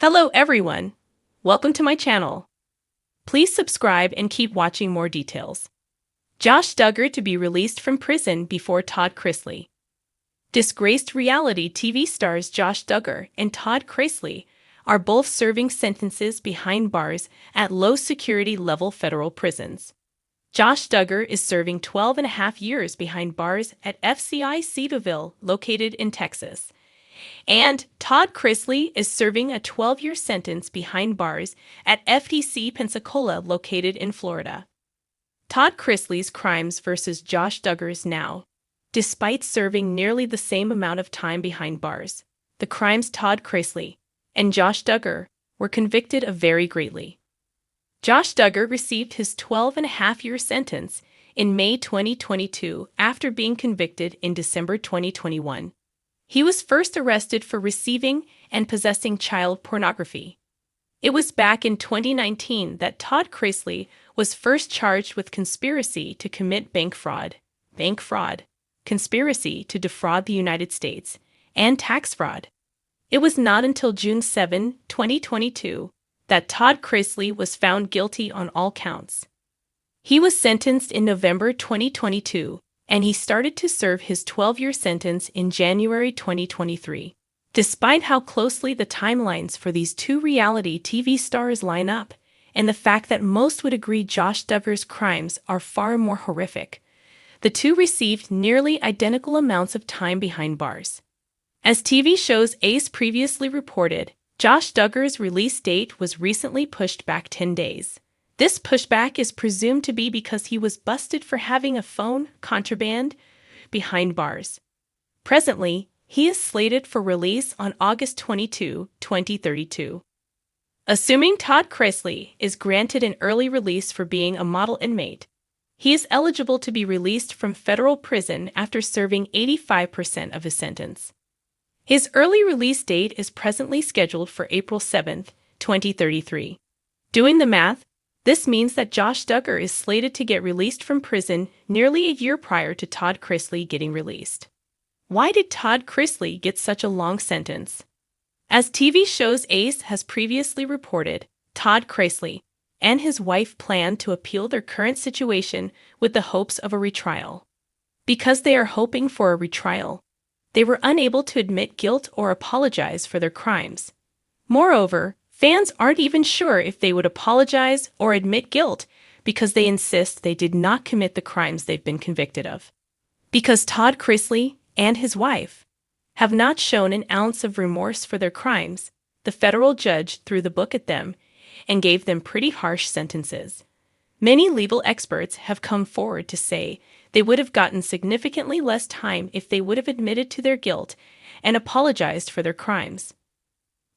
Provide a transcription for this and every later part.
Hello everyone! Welcome to my channel. Please subscribe and keep watching more details. Josh Duggar to be released from prison before Todd Chrisley. Disgraced reality TV stars Josh Duggar and Todd Chrisley are both serving sentences behind bars at low-security level federal prisons. Josh Duggar is serving 12 and a half years behind bars at FCI Cedarville, located in Texas. And Todd Chrisley is serving a 12-year sentence behind bars at FTC Pensacola, located in Florida. Todd Chrisley's crimes versus Josh Duggar's now. Despite serving nearly the same amount of time behind bars, the crimes Todd Chrisley and Josh Duggar were convicted of vary greatly. Josh Duggar received his 12-and-a-half-year sentence in May 2022 after being convicted in December 2021. He was first arrested for receiving and possessing child pornography. It was back in 2019 that Todd Chrisley was first charged with conspiracy to commit bank fraud, conspiracy to defraud the United States, and tax fraud. It was not until June 7, 2022, that Todd Chrisley was found guilty on all counts. He was sentenced in November 2022, and he started to serve his 12-year sentence in January 2023. Despite how closely the timelines for these two reality TV stars line up, and the fact that most would agree Josh Duggar's crimes are far more horrific, the two received nearly identical amounts of time behind bars. As TV shows Ace previously reported, Josh Duggar's release date was recently pushed back 10 days. This pushback is presumed to be because he was busted for having a phone contraband behind bars. Presently, he is slated for release on August 22, 2032. Assuming Todd Chrisley is granted an early release for being a model inmate, he is eligible to be released from federal prison after serving 85% of his sentence. His early release date is presently scheduled for April 7, 2033. Doing the math, this means that Josh Duggar is slated to get released from prison nearly a year prior to Todd Chrisley getting released. Why did Todd Chrisley get such a long sentence? As TV shows Ace has previously reported, Todd Chrisley and his wife plan to appeal their current situation with the hopes of a retrial. Because they are hoping for a retrial, they were unable to admit guilt or apologize for their crimes. Moreover, fans aren't even sure if they would apologize or admit guilt because they insist they did not commit the crimes they've been convicted of. Because Todd Chrisley and his wife have not shown an ounce of remorse for their crimes, the federal judge threw the book at them and gave them pretty harsh sentences. Many legal experts have come forward to say they would have gotten significantly less time if they would have admitted to their guilt and apologized for their crimes.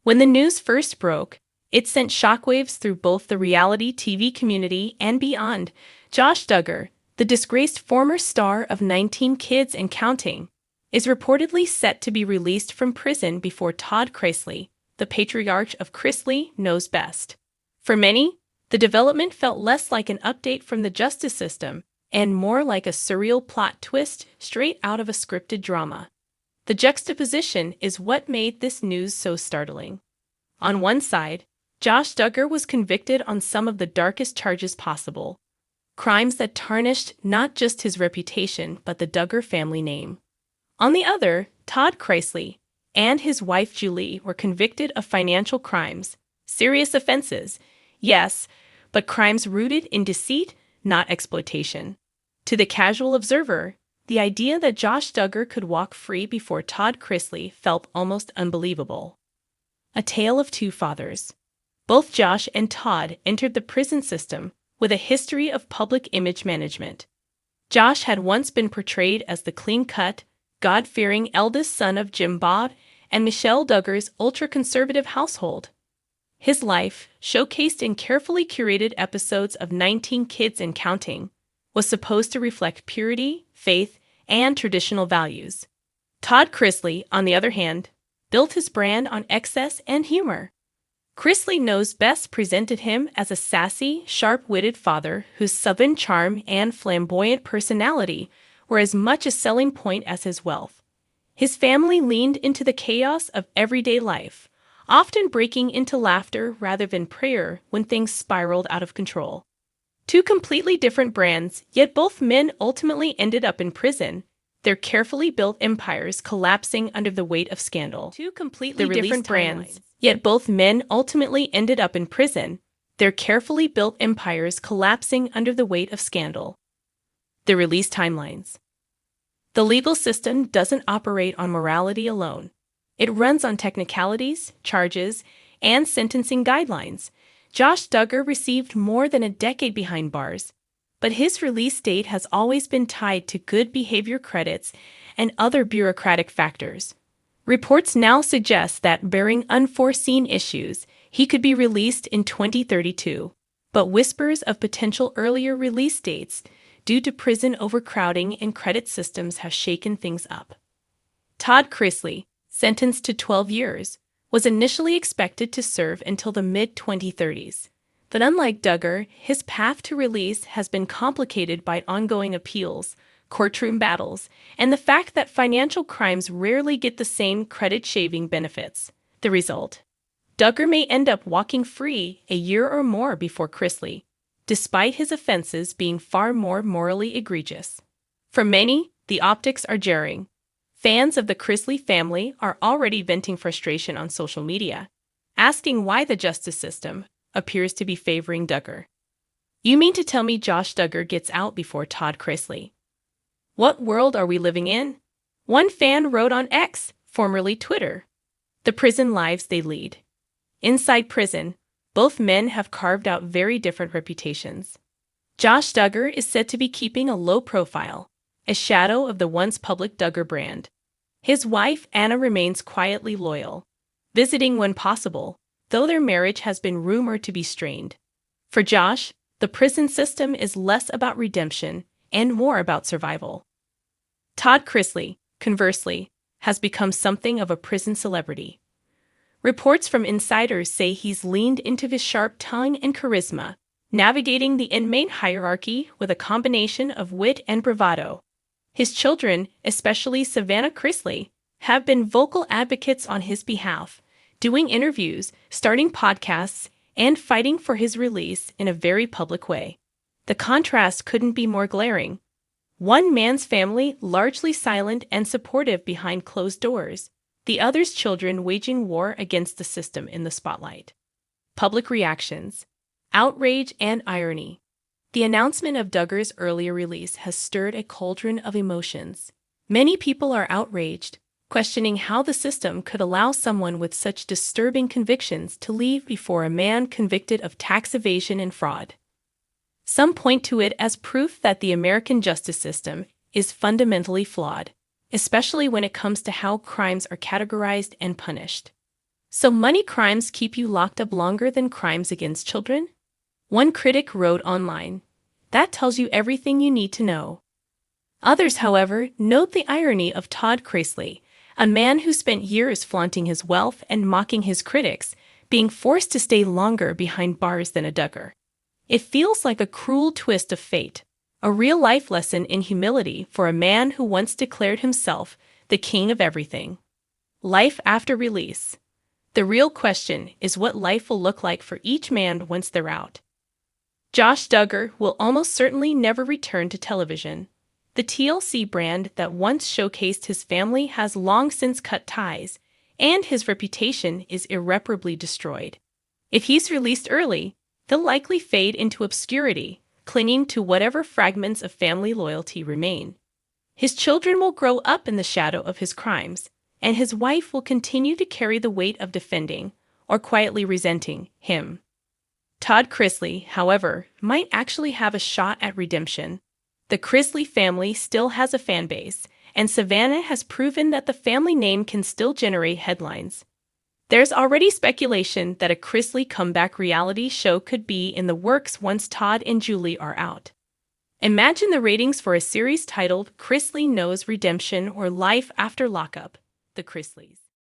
When the news first broke, it sent shockwaves through both the reality TV community and beyond. Josh Duggar, the disgraced former star of 19 Kids and Counting, is reportedly set to be released from prison before Todd Chrisley, the patriarch of Chrisley, knows best. For many, the development felt less like an update from the justice system and more like a surreal plot twist straight out of a scripted drama. The juxtaposition is what made this news so startling. On one side, Josh Duggar was convicted on some of the darkest charges possible, crimes that tarnished not just his reputation but the Duggar family name. On the other, Todd Chrisley and his wife Julie were convicted of financial crimes, serious offenses, yes, but crimes rooted in deceit, not exploitation. To the casual observer, the idea that Josh Duggar could walk free before Todd Chrisley felt almost unbelievable. A tale of two fathers. Both Josh and Todd entered the prison system with a history of public image management. Josh had once been portrayed as the clean-cut, God-fearing eldest son of Jim Bob and Michelle Duggar's ultra-conservative household. His life, showcased in carefully curated episodes of 19 Kids and Counting, was supposed to reflect purity, faith, and traditional values. Todd Chrisley, on the other hand, built his brand on excess and humor. Chrisley Knows Best presented him as a sassy, sharp-witted father whose southern charm and flamboyant personality were as much a selling point as his wealth. His family leaned into the chaos of everyday life, often breaking into laughter rather than prayer when things spiraled out of control. Two completely different brands, yet both men ultimately ended up in prison, their carefully built empires collapsing under the weight of scandal. Two completely different brands, yet both men ultimately ended up in prison, their carefully built empires collapsing under the weight of scandal. The release timelines. The legal system doesn't operate on morality alone. It runs on technicalities, charges, and sentencing guidelines. Josh Duggar received more than a decade behind bars, but his release date has always been tied to good behavior credits and other bureaucratic factors. Reports now suggest that, barring unforeseen issues, he could be released in 2032, but whispers of potential earlier release dates due to prison overcrowding and credit systems have shaken things up. Todd Chrisley, sentenced to 12 years, was initially expected to serve until the mid-2030s. But unlike Duggar, his path to release has been complicated by ongoing appeals, courtroom battles, and the fact that financial crimes rarely get the same credit-shaving benefits. The result? Duggar may end up walking free a year or more before Chrisley, despite his offenses being far more morally egregious. For many, the optics are jarring. Fans of the Chrisley family are already venting frustration on social media, asking why the justice system appears to be favoring Duggar. You mean to tell me Josh Duggar gets out before Todd Chrisley? What world are we living in? One fan wrote on X, formerly Twitter, "The prison lives they lead." Inside prison, both men have carved out very different reputations. Josh Duggar is said to be keeping a low profile, a shadow of the once public Duggar brand. His wife, Anna, remains quietly loyal, visiting when possible, though their marriage has been rumored to be strained. For Josh, the prison system is less about redemption and more about survival. Todd Chrisley, conversely, has become something of a prison celebrity. Reports from insiders say he's leaned into his sharp tongue and charisma, navigating the inmate hierarchy with a combination of wit and bravado. His children, especially Savannah Chrisley, have been vocal advocates on his behalf, doing interviews, starting podcasts, and fighting for his release in a very public way. The contrast couldn't be more glaring. One man's family largely silent and supportive behind closed doors, the other's children waging war against the system in the spotlight. Public reactions, outrage, and irony. The announcement of Duggar's earlier release has stirred a cauldron of emotions. Many people are outraged, questioning how the system could allow someone with such disturbing convictions to leave before a man convicted of tax evasion and fraud. Some point to it as proof that the American justice system is fundamentally flawed, especially when it comes to how crimes are categorized and punished. So money crimes keep you locked up longer than crimes against children? One critic wrote online, "That tells you everything you need to know." Others, however, note the irony of Todd Chrisley, a man who spent years flaunting his wealth and mocking his critics, being forced to stay longer behind bars than a Duggar. It feels like a cruel twist of fate, a real-life lesson in humility for a man who once declared himself the king of everything. Life after release. The real question is what life will look like for each man once they're out. Josh Duggar will almost certainly never return to television. The TLC brand that once showcased his family has long since cut ties, and his reputation is irreparably destroyed. If he's released early, he'll likely fade into obscurity, clinging to whatever fragments of family loyalty remain. His children will grow up in the shadow of his crimes, and his wife will continue to carry the weight of defending, or quietly resenting, him. Todd Chrisley, however, might actually have a shot at redemption. The Chrisley family still has a fan base, and Savannah has proven that the family name can still generate headlines. There's already speculation that a Chrisley comeback reality show could be in the works once Todd and Julie are out. Imagine the ratings for a series titled Chrisley Knows Redemption or Life After Lockup, The Chrisleys.